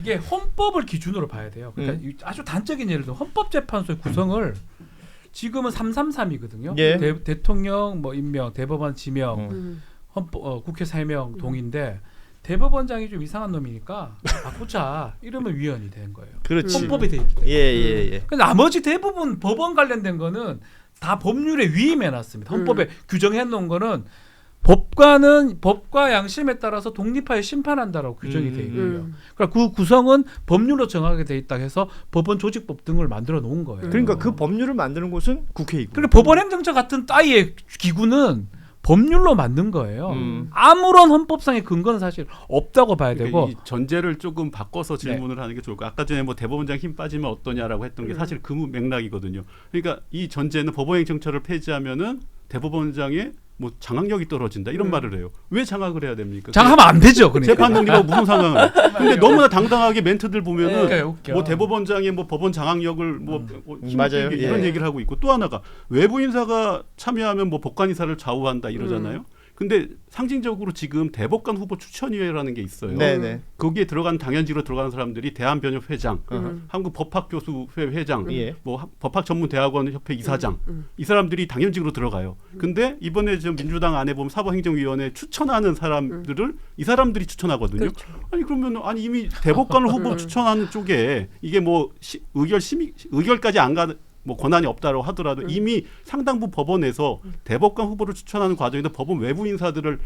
이게 헌법을 기준으로 봐야 돼요. 그러니까 아주 단적인 예를 들어 헌법재판소의 구성을 지금은 333이거든요. 예. 대통령 뭐 임명, 대법원 지명, 헌법 국회 사명 동의인데 대법원장이 좀 이상한 놈이니까 바꾸자 이러면 위헌이 된 거예요. 그렇지. 헌법에 돼 있기 때문에. 예. 나머지 대부분 법원 관련된 거는 다 법률에 위임해 놨습니다. 헌법에 규정해 놓은 거는 법과 양심에 따라서 독립하여 심판한다라고 규정이 돼 있고요. 그러니까 그 구성은 법률로 정하게 돼 있다 해서 법원 조직법 등을 만들어 놓은 거예요. 그러니까 그 법률을 만드는 곳은 국회이고. 그리고 법원행정처 같은 따위의 기구는 법률로 만든 거예요. 아무런 헌법상의 근거는 사실 없다고 봐야 그러니까 되고. 이 전제를 조금 바꿔서 질문을 하는 게 좋을 것 같아요. 아까 전에 뭐 대법원장 힘 빠지면 어떠냐라고 했던 게 사실 그 맥락이거든요. 그러니까 이 전제는 법원행정처를 폐지하면은 대법원장의 뭐 장악력이 떨어진다 이런 말을 해요. 왜 장악을 해야 됩니까? 장악하면 안 되죠. 그러니까. 재판 독립하고 무슨 상관을? 근데 너무나 당당하게 멘트들 보면은 웃겨. 뭐 대법원장의 뭐 법원 장악력을 맞아요. 이런 얘기를 하고 있고 또 하나가 외부 인사가 참여하면 뭐 법관 인사를 좌우한다 이러잖아요. 근데 상징적으로 지금 대법관 후보 추천위회라는 게 있어요. 네네. 거기에 들어간 당연직으로 들어가는 사람들이 대한변협 회장, 한국법학교수회 회장, 뭐 법학전문대학원 협회 이사장 이 사람들이 당연직으로 들어가요. 근데 이번에 지금 민주당 안에 보면 사법행정위원회 추천하는 사람들을 이 사람들이 추천하거든요. 그렇죠. 아니 그러면 이미 대법관을 후보 추천하는 쪽에 이게 뭐 의결까지 안 가. 뭐 권한이 없다고 하더라도 이미 상당부 법원에서 대법관 후보를 추천하는 과정에서 법원 외부 인사들을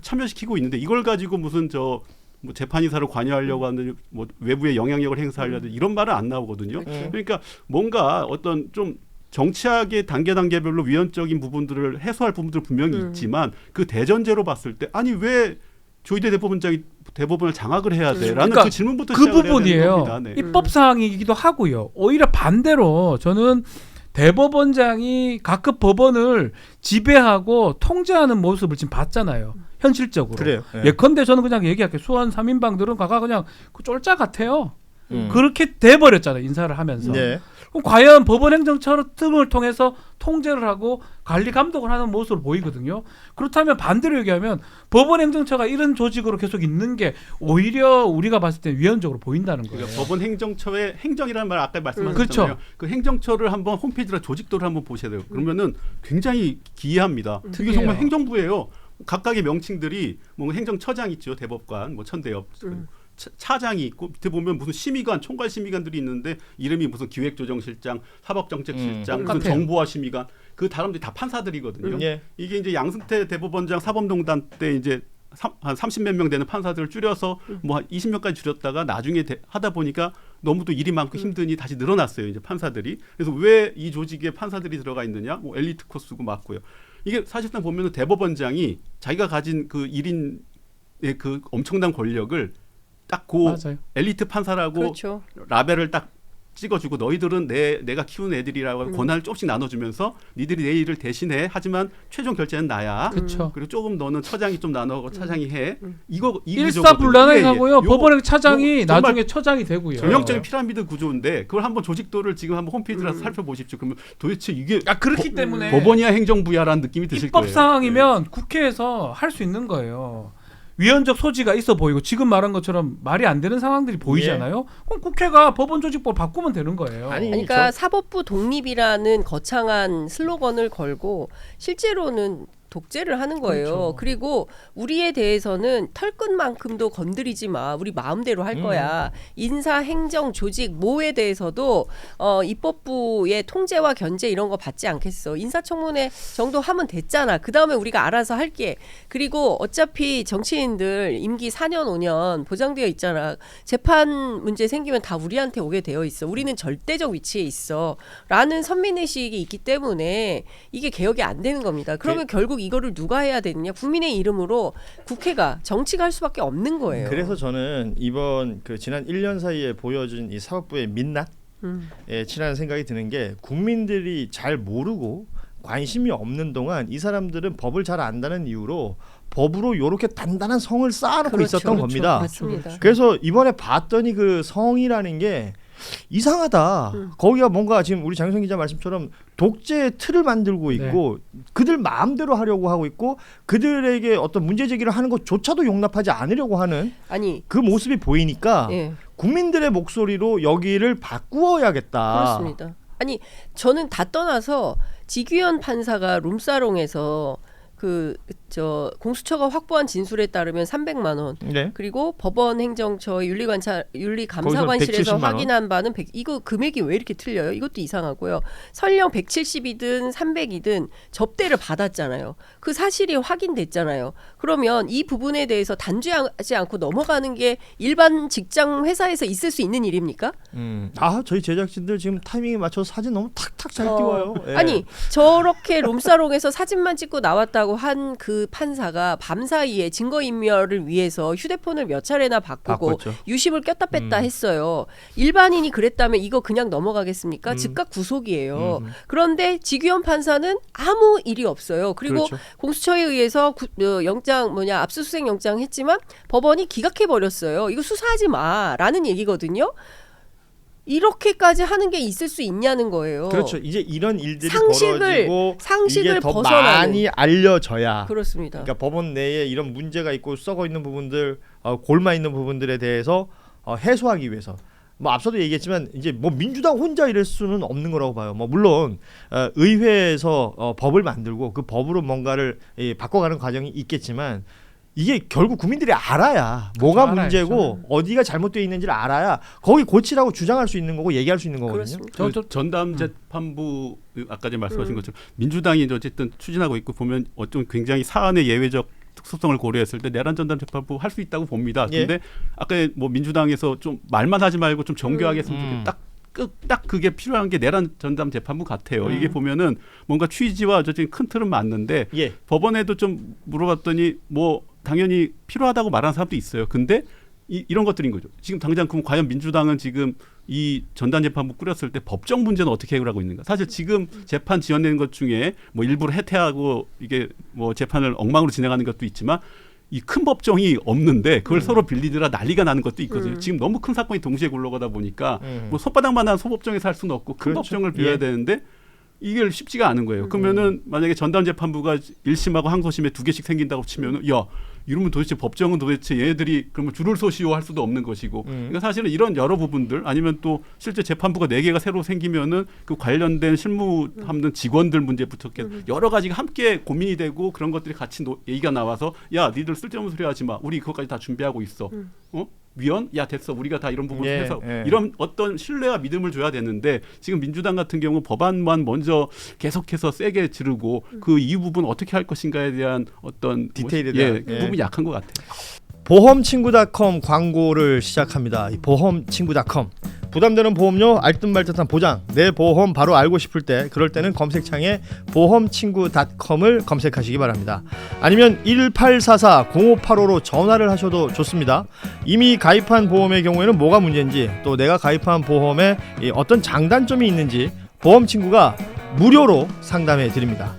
참여시키고 있는데 이걸 가지고 무슨 뭐 재판인사를 관여하려고 하는 뭐 외부의 영향력을 행사하려는 이런 말은 안 나오거든요. 그러니까 뭔가 어떤 좀 정치학의 단계별로 위헌적인 부분들을 해소할 부분들 분명히 있지만 그 대전제로 봤을 때 아니 왜 조희대 대법원장이 대법원을 장악을 해야 돼? 라는 그러니까 그 질문부터 그 시작을 해야 되는 부분이에요. 겁니다. 네. 입법사항이기도 하고요. 오히려 반대로 저는 대법원장이 각급 법원을 지배하고 통제하는 모습을 지금 봤잖아요. 현실적으로. 그래요. 예컨대 저는 그냥 얘기할게요. 수원 3인방들은 가가 그냥 그 쫄자 같아요. 그렇게 돼버렸잖아요. 인사를 하면서. 네. 그럼 과연 법원행정처 등을 통해서 통제를 하고 관리 감독을 하는 모습을 보이거든요. 그렇다면 반대로 얘기하면 법원행정처가 이런 조직으로 계속 있는 게 오히려 우리가 봤을 때 위헌적으로 보인다는 거예요. 그러니까 법원행정처의 행정이라는 말 아까 말씀하셨잖아요. 그렇죠. 그 행정처를 한번 홈페이지나 조직도를 한번 보셔야 돼요. 그러면은 굉장히 기이합니다. 이게 정말 행정부예요. 각각의 명칭들이 뭐 행정처장 있죠. 대법관, 뭐 천대엽. 차장이 있고 밑에 보면 무슨 심의관, 총괄 심의관들이 있는데 이름이 무슨 기획조정실장, 사법정책실장, 무슨 정보화 심의관 그 사람들이 다 판사들이거든요. 이게 이제 양승태 대법원장 사법농단 때 이제 한 30몇 명 되는 판사들을 줄여서 뭐 한 20명까지 줄였다가 나중에 하다 보니까 너무 또 일이 많고 힘드니 다시 늘어났어요. 이제 판사들이. 그래서 왜 이 조직에 판사들이 들어가 있느냐? 뭐 엘리트 코스고 맞고요. 이게 사실상 보면은 대법원장이 자기가 가진 그 1인의 그 엄청난 권력을 딱 그 엘리트 판사라고 그렇죠. 라벨을 딱 찍어주고 너희들은 내가 키우는 애들이라고 권한을 조금씩 나눠주면서 니들이 내 일을 대신해 하지만 최종 결제는 나야. 그리고 조금 너는 처장이 좀 나눠고 차장이 해. 이거 일사불란하고요. 법원의 차장이 나중에 처장이 되고요. 전형적인 피라미드 구조인데 그걸 한번 조직도를 지금 한번 홈페이지라서 살펴보십시오. 그러면 도대체 이게 그렇기 때문에 법원이야 행정부야라는 느낌이 드실 거예요. 입법사항이면 국회에서 할 수 있는 거예요. 위헌적 소지가 있어 보이고 지금 말한 것처럼 말이 안 되는 상황들이 보이잖아요. 그럼 국회가 법원 조직법 바꾸면 되는 거예요. 그러니까 사법부 독립이라는 거창한 슬로건을 걸고 실제로는 독재를 하는 거예요. 그렇죠. 그리고 우리에 대해서는 털끝만큼도 건드리지 마. 우리 마음대로 할 거야. 인사, 행정, 조직, 뭐에 대해서도 입법부의 통제와 견제 이런 거 받지 않겠어. 인사청문회 정도 하면 됐잖아. 그 다음에 우리가 알아서 할게. 그리고 어차피 정치인들 임기 4년 5년 보장되어 있잖아. 재판 문제 생기면 다 우리한테 오게 되어 있어. 우리는 절대적 위치에 있어. 라는 선민의식이 있기 때문에 이게 개혁이 안 되는 겁니다. 그러면 결국 이거를 누가 해야 되느냐? 국민의 이름으로 국회가 정치가 할 수밖에 없는 거예요. 그래서 저는 이번 그 지난 1년 사이에 보여준 이 사법부의 민낯에 친한 생각이 드는 게 국민들이 잘 모르고 관심이 없는 동안 이 사람들은 법을 잘 안다는 이유로 법으로 이렇게 단단한 성을 쌓아놓고 있었던 겁니다. 맞습니다. 그래서 이번에 봤더니 그 성이라는 게 이상하다. 거기가 뭔가 지금 우리 장성 기자 말씀처럼 독재의 틀을 만들고 있고 그들 마음대로 하려고 하고 있고 그들에게 어떤 문제 제기를 하는 것조차도 용납하지 않으려고 하는 그 모습이 보이니까 국민들의 목소리로 여기를 바꾸어야겠다. 그렇습니다. 아니 저는 다 떠나서 지규현 판사가 룸사롱에서 공수처가 확보한 진술에 따르면 300만 원 네. 그리고 법원 행정처 윤리감사관실에서 거기서 170만 원. 확인한 바는 이거 금액이 왜 이렇게 틀려요? 이것도 이상하고요. 설령 170이든 300이든 접대를 받았잖아요. 그 사실이 확인됐잖아요. 그러면 이 부분에 대해서 단죄하지 않고 넘어가는 게 일반 직장 회사에서 있을 수 있는 일입니까? 저희 제작진들 지금 타이밍에 맞춰서 사진 너무 탁탁 잘 띄워요. 예. 아니 저렇게 룸사롱에서 사진만 찍고 나왔다고 한 그 판사가 밤사이에 증거인멸을 위해서 휴대폰을 몇 차례나 바꾸고 바꿨죠. 유심을 꼈다 뺐다 했어요. 일반인이 그랬다면 이거 그냥 넘어가겠습니까? 즉각 구속이에요. 그런데 지규현 판사는 아무 일이 없어요. 그리고 그렇죠. 공수처에 의해서 압수수색 영장 했지만 법원이 기각해 버렸어요. 이거 수사하지 마라는 얘기거든요. 이렇게까지 하는 게 있을 수 있냐는 거예요. 그렇죠. 이제 이런 일들이 상식을 벌어지고 이게 더 벗어나는. 많이 알려져야. 그렇습니다. 그러니까 법원 내에 이런 문제가 있고 썩어 있는 부분들, 골마 있는 부분들에 대해서 해소하기 위해서. 뭐 앞서도 얘기했지만 이제 뭐 민주당 혼자 이럴 수는 없는 거라고 봐요. 뭐 물론 의회에서 법을 만들고 그 법으로 뭔가를 바꿔가는 과정이 있겠지만. 이게 결국 국민들이 알아야 뭐가 알아야죠. 문제고 어디가 잘못되어 있는지를 알아야 거기 고치라고 주장할 수 있는 거고 얘기할 수 있는 거거든요. 그렇습니다. 전담 재판부 아까 전에 말씀하신 것처럼 민주당이 이제 어쨌든 추진하고 있고 보면 어떤 굉장히 사안의 예외적 특수성을 고려했을 때 내란 전담 재판부 할 수 있다고 봅니다. 예. 근데 아까 뭐 민주당에서 좀 말만 하지 말고 좀 정교하게 했으면 좋겠다. 딱 그게 필요한 게 내란 전담 재판부 같아요. 이게 보면은 뭔가 취지와 어쨌든 큰 틀은 맞는데 예. 법원에도 좀 물어봤더니 뭐 당연히 필요하다고 말하는 사람도 있어요. 근데 이런 것들인 거죠. 지금 당장 그럼 과연 민주당은 지금 이 전담 재판부 꾸렸을 때 법적 문제는 어떻게 해결하고 있는가? 사실 지금 재판 지연되는 것 중에 뭐 일부러 해태하고 이게 뭐 재판을 엉망으로 진행하는 것도 있지만 이 큰 법정이 없는데 그걸 서로 빌리더라 난리가 나는 것도 있거든요. 지금 너무 큰 사건이 동시에 굴러가다 보니까 뭐 손바닥만한 소법정에서 할 수는 없고 큰 그렇죠. 법정을 빌려야 예. 되는데 이게 쉽지가 않은 거예요. 그러면은 만약에 전담 재판부가 1심하고 항소심에 2개씩 생긴다고 치면은 야 이러면 도대체 법정은 도대체 얘네들이 그러면 줄을 서시오 할 수도 없는 것이고 그러니까 사실은 이런 여러 부분들 아니면 또 실제 재판부가 4개가 새로 생기면은 그 관련된 실무하는 직원들 문제부터 여러 가지가 함께 고민이 되고 그런 것들이 같이 얘기가 나와서 야 니들 쓸데없는 소리 하지 마 우리 그것까지 다 준비하고 있어 위원? 야 됐어 우리가 다 이런 부분을 해서 이런 어떤 신뢰와 믿음을 줘야 되는데 지금 민주당 같은 경우 법안만 먼저 계속해서 세게 지르고 그 이후 부분 어떻게 할 것인가에 대한 어떤 디테일에 대한 그 부분이 약한 것 같아요. 보험친구닷컴 광고를 시작합니다. 이 보험친구닷컴 부담되는 보험료 알듯말듯한 보장 내 보험 바로 알고 싶을 때 그럴 때는 검색창에 보험친구닷컴을 검색하시기 바랍니다. 아니면 1844-0585로 전화를 하셔도 좋습니다. 이미 가입한 보험의 경우에는 뭐가 문제인지 또 내가 가입한 보험에 어떤 장단점이 있는지 보험친구가 무료로 상담해 드립니다.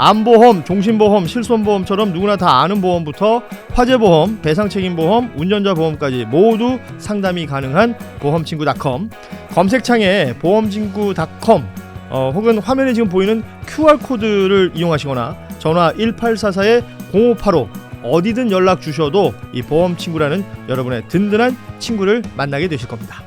암보험, 종신보험, 실손보험처럼 누구나 다 아는 보험부터 화재보험, 배상책임보험, 운전자보험까지 모두 상담이 가능한 보험친구닷컴 검색창에 보험친구닷컴 혹은 화면에 지금 보이는 QR코드를 이용하시거나 전화 1844-0585 어디든 연락 주셔도 이 보험친구라는 여러분의 든든한 친구를 만나게 되실 겁니다.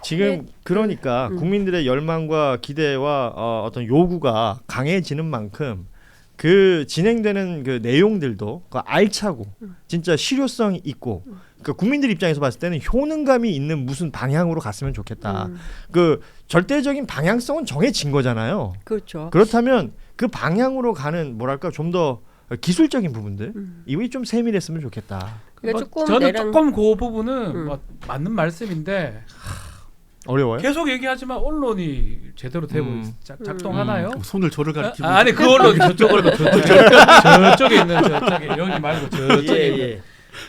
지금 그러니까 국민들의 열망과 기대와 어떤 요구가 강해지는 만큼 그 진행되는 그 내용들도 그 알차고 진짜 실효성이 있고 그러니까 국민들 입장에서 봤을 때는 효능감이 있는 무슨 방향으로 갔으면 좋겠다. 그 절대적인 방향성은 정해진 거잖아요. 그렇죠. 그렇다면 그 방향으로 가는 뭐랄까 좀 더 기술적인 부분들 이게 좀 세밀했으면 좋겠다. 그러니까 조금 저는 조금 그 부분은 뭐 맞는 말씀인데 어려워요? 계속 얘기하지만 언론이 제대로 되고 작동하나요? 손을 저를 가리키고 아니 그 언론 저쪽으로 저쪽에 있는 저쪽에 여기 말고 저쪽에 있는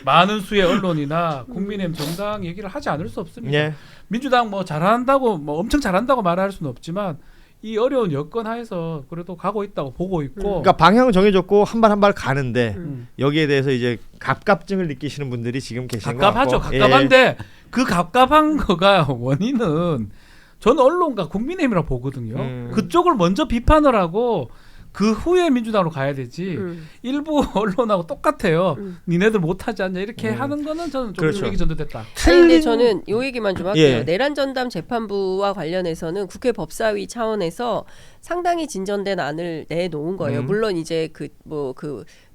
많은 수의 언론이나 국민의힘 정당 얘기를 하지 않을 수 없습니다. 예. 민주당 뭐 잘한다고 뭐 엄청 잘한다고 말할 수는 없지만 이 어려운 여건 하에서 그래도 가고 있다고 보고 있고. 그러니까 방향은 정해졌고 한 발 한 발 가는데 여기에 대해서 이제 갑갑증을 느끼시는 분들이 지금 계신 것 같고. 갑갑하죠. 갑갑한데 그 갑갑한 거가 원인은 저는 언론과 국민의힘이라고 보거든요. 그쪽을 먼저 비판을 하고 그 후에 민주당으로 가야 되지. 일부 언론하고 똑같아요. 니네들 못하지 않냐 이렇게 하는 거는 저는 좀 그렇죠. 얘기 전도됐다. 아니, 근데 저는 요 얘기만 좀 할게요. 예. 내란 전담 재판부와 관련해서는 국회 법사위 차원에서 상당히 진전된 안을 내놓은 거예요. 물론 이제 그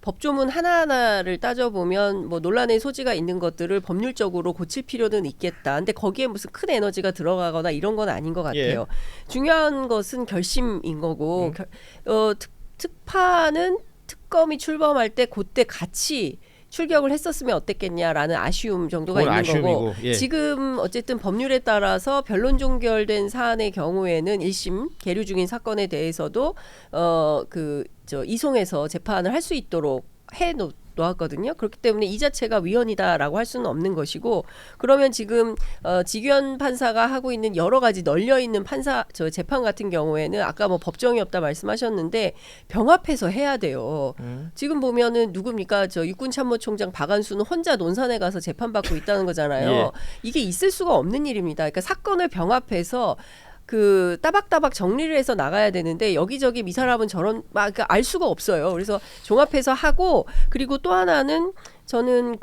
법조문 하나하나를 따져보면 뭐 논란의 소지가 있는 것들을 법률적으로 고칠 필요는 있겠다. 근데 거기에 무슨 큰 에너지가 들어가거나 이런 건 아닌 것 같아요. 중요한 것은 결심인 거고 특파는 특검이 출범할 때 그때 같이 출격을 했었으면 어땠겠냐라는 아쉬움 정도가 그건 있는 거고 아쉬움이고, 예. 지금 어쨌든 법률에 따라서 변론 종결된 사안의 경우에는 1심 계류 중인 사건에 대해서도 이송해서 재판을 할 수 있도록 놓았거든요. 그렇기 때문에 이 자체가 위헌이다라고 할 수는 없는 것이고 그러면 지금 지규현 판사가 하고 있는 여러 가지 널려 있는 재판 같은 경우에는 아까 뭐 법정이 없다 말씀하셨는데 병합해서 해야 돼요. 지금 보면은 누굽니까? 육군참모총장 박안수는 혼자 논산에 가서 재판받고 있다는 거잖아요. 예. 이게 있을 수가 없는 일입니다. 그러니까 사건을 병합해서 따박따박 정리를 해서 나가야 되는데 여기저기 이 사람은 저런 그러니까 알 수가 없어요. 그래서 종합해서 하고 그리고 또 하나는 저는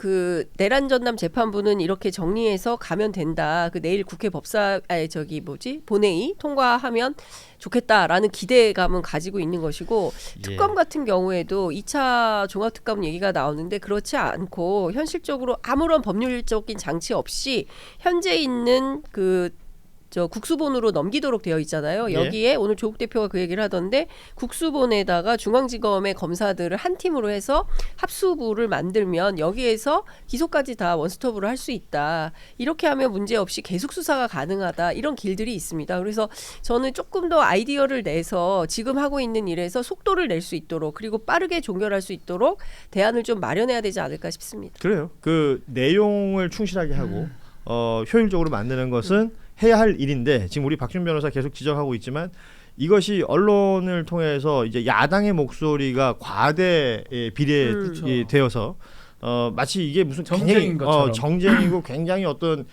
내란 전담 재판부는 이렇게 정리해서 가면 된다. 내일 국회 본회의 통과하면 좋겠다라는 기대감은 가지고 있는 것이고 특검 같은 경우에도 2차 종합특검 얘기가 나오는데 그렇지 않고 현실적으로 아무런 법률적인 장치 없이 현재 있는 국수본으로 넘기도록 되어 있잖아요. 여기에 오늘 조국 대표가 그 얘기를 하던데 국수본에다가 중앙지검의 검사들을 한 팀으로 해서 합수부를 만들면 여기에서 기소까지 다 원스톱으로 할 수 있다. 이렇게 하면 문제없이 계속 수사가 가능하다. 이런 길들이 있습니다. 그래서 저는 조금 더 아이디어를 내서 지금 하고 있는 일에서 속도를 낼 수 있도록 그리고 빠르게 종결할 수 있도록 대안을 좀 마련해야 되지 않을까 싶습니다. 그래요. 그 내용을 충실하게 하고 효율적으로 만드는 것은 해야 할 일인데 지금 우리 박준 변호사 계속 지적하고 있지만 이것이 언론을 통해서 이제 야당의 목소리가 과대 비례되어서 마치 이게 무슨 정쟁인 것처럼. 정쟁이고 굉장히 어떤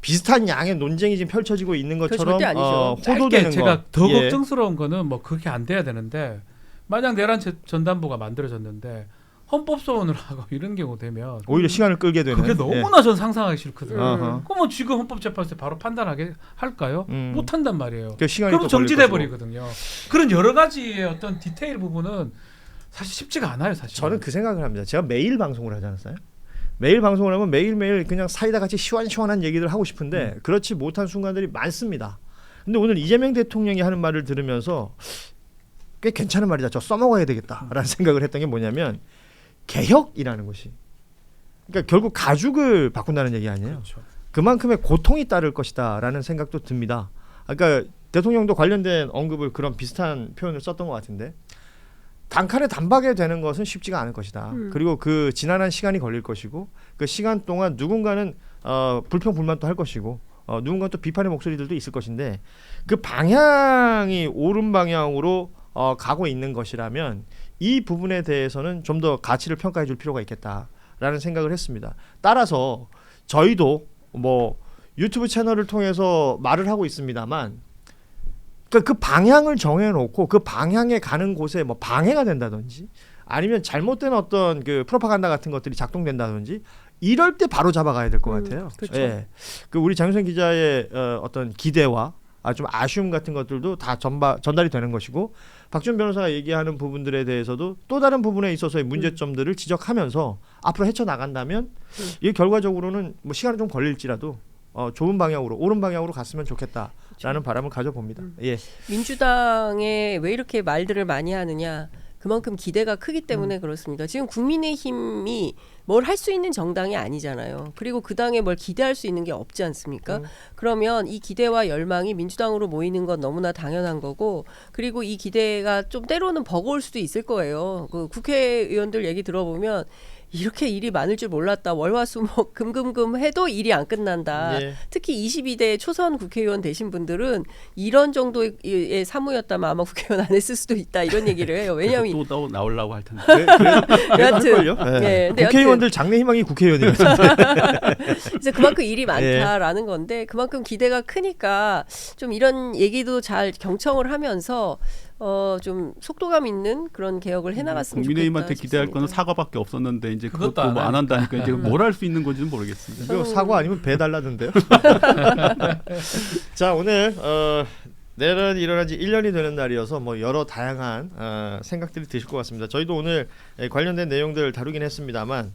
비슷한 양의 논쟁이 지금 펼쳐지고 있는 것처럼 절대 아니죠. 호도되는 제가 거. 더 예. 걱정스러운 거는 뭐 그렇게 안 돼야 되는데 만약 내란 전담부가 만들어졌는데 헌법소원을 하고 이런 경우 되면 오히려 시간을 끌게 되는. 그게 너무나 전 상상하기 싫거든요. 어허. 그러면 지금 헌법재판소에 바로 판단하게 할까요? 못 한단 말이에요. 그 시간이 그럼 또 정지돼 걸릴 것이고. 버리거든요. 그런 여러 가지의 어떤 디테일 부분은 사실 쉽지가 않아요, 사실. 저는 그 생각을 합니다. 제가 매일 방송을 하지 않았어요? 매일 방송을 하면 매일매일 그냥 사이다 같이 시원시원한 얘기를 하고 싶은데 그렇지 못한 순간들이 많습니다. 근데 오늘 이재명 대통령이 하는 말을 들으면서 꽤 괜찮은 말이다. 저 써먹어야 되겠다라는 생각을 했던 게 뭐냐면 개혁이라는 것이 그러니까 결국 가죽을 바꾼다는 얘기 아니에요. 그렇죠. 그만큼의 고통이 따를 것이다라는 생각도 듭니다. 그러니까 대통령도 관련된 언급을 그런 비슷한 표현을 썼던 것 같은데 단칼에 단박에 되는 것은 쉽지가 않을 것이다. 그리고 그 지난한 시간이 걸릴 것이고 그 시간 동안 누군가는 불평 불만도 할 것이고 누군가 또 비판의 목소리들도 있을 것인데 그 방향이 옳은 방향으로 가고 있는 것이라면 이 부분에 대해서는 좀 더 가치를 평가해 줄 필요가 있겠다라는 생각을 했습니다. 따라서 저희도 뭐 유튜브 채널을 통해서 말을 하고 있습니다만 그 방향을 정해놓고 그 방향에 가는 곳에 뭐 방해가 된다든지 아니면 잘못된 어떤 그 프로파간다 같은 것들이 작동된다든지 이럴 때 바로 잡아가야 될 것 같아요. 그렇죠. 예. 그 우리 장윤선 기자의 어떤 기대와 좀 아쉬움 같은 것들도 다 전달이 되는 것이고 박준 변호사가 얘기하는 부분들에 대해서도 또 다른 부분에 있어서의 문제점들을 지적하면서 앞으로 헤쳐나간다면 이게 결과적으로는 뭐 시간이 좀 걸릴지라도 좋은 방향으로 옳은 방향으로 갔으면 좋겠다라는 바람을 가져봅니다. 예. 민주당에 왜 이렇게 말들을 많이 하느냐 그만큼 기대가 크기 때문에 그렇습니다. 지금 국민의힘이 뭘 할 수 있는 정당이 아니잖아요. 그리고 그 당에 뭘 기대할 수 있는 게 없지 않습니까? 그러면 이 기대와 열망이 민주당으로 모이는 건 너무나 당연한 거고 그리고 이 기대가 좀 때로는 버거울 수도 있을 거예요. 그 국회의원들 얘기 들어보면 이렇게 일이 많을 줄 몰랐다. 월화수목 금금금 해도 일이 안 끝난다. 예. 특히 22대 초선 국회의원 되신 분들은 이런 정도의 사무였다면 아마 국회의원 안 했을 수도 있다. 이런 얘기를 해요. 왜냐하면 또 나오려고 할 텐데. 그래도 여하튼, 할걸요? 네, 근데 국회의원들 장래 희망이 국회의원이거든요. 그래서 그만큼 일이 많다라는 건데 그만큼 기대가 크니까 좀 이런 얘기도 잘 경청을 하면서 좀 속도감 있는 그런 개혁을 해나갔으면 좋겠다. 국민의힘한테 기대할 거는 싶습니다. 사과밖에 없었는데 이제 그것도 그것도 뭐 안 안 한다니까 이제 뭘 할 수 있는 건지는 모르겠습니다. 이거 사과 아니면 배 달라던데요. 자, 오늘 내란이 일어난 지 1년이 되는 날이어서 뭐 여러 다양한 생각들이 드실 것 같습니다. 저희도 오늘 관련된 내용들을 다루긴 했습니다만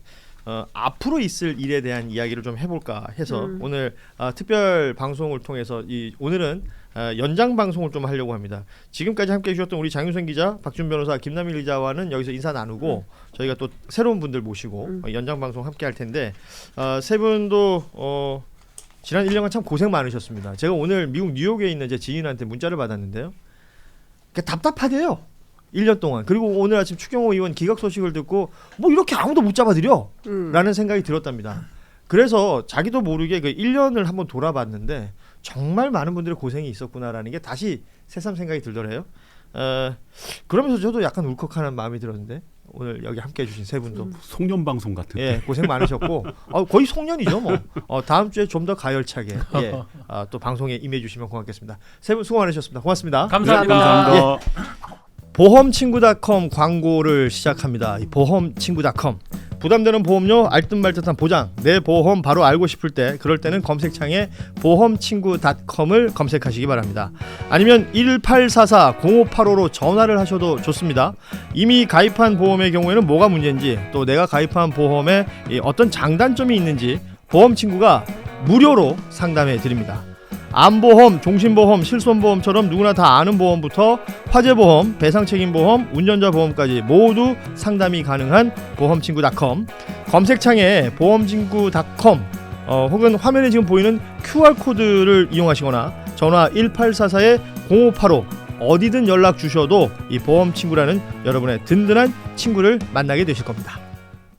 앞으로 있을 일에 대한 이야기를 좀 해볼까 해서 오늘 특별 방송을 통해서 오늘은 연장 방송을 좀 하려고 합니다. 지금까지 함께해 주셨던 우리 장윤선 기자, 박준 변호사, 김남일 기자와는 여기서 인사 나누고 저희가 또 새로운 분들 모시고 연장 방송 함께 할 텐데 세 분도 지난 1년간 참 고생 많으셨습니다. 제가 오늘 미국 뉴욕에 있는 제 지인한테 문자를 받았는데요. 답답하대요. 1년 동안. 그리고 오늘 아침 추경호 의원 기각 소식을 듣고 뭐 이렇게 아무도 못 잡아들여 라는 생각이 들었답니다. 그래서 자기도 모르게 그 1년을 한번 돌아봤는데 정말 많은 분들의 고생이 있었구나라는 게 다시 새삼 생각이 들더래요. 그러면서 저도 약간 울컥하는 마음이 들었는데 오늘 여기 함께해 주신 세 분도 송년 방송 같은. 예, 고생 많으셨고 거의 송년이죠 뭐. 다음 주에 좀 더 가열차게 또 방송에 임해 주시면 고맙겠습니다. 세 분 수고 많으셨습니다. 고맙습니다. 감사합니다. 감사합니다. 보험친구.com 광고를 시작합니다. 이 보험친구.com 부담되는 보험료 알듯말듯한 보장 내 보험 바로 알고 싶을 때 그럴 때는 검색창에 보험친구.com을 검색하시기 바랍니다. 아니면 1844-0585로 전화를 하셔도 좋습니다. 이미 가입한 보험의 경우에는 뭐가 문제인지 또 내가 가입한 보험에 어떤 장단점이 있는지 보험친구가 무료로 상담해 드립니다. 암보험, 종신보험, 실손보험처럼 누구나 다 아는 보험부터 화재보험, 배상책임보험, 운전자보험까지 모두 상담이 가능한 보험친구.com 검색창에 보험친구.com 혹은 화면에 지금 보이는 QR코드를 이용하시거나 전화 1844-0585 어디든 연락 주셔도 이 보험친구라는 여러분의 든든한 친구를 만나게 되실 겁니다.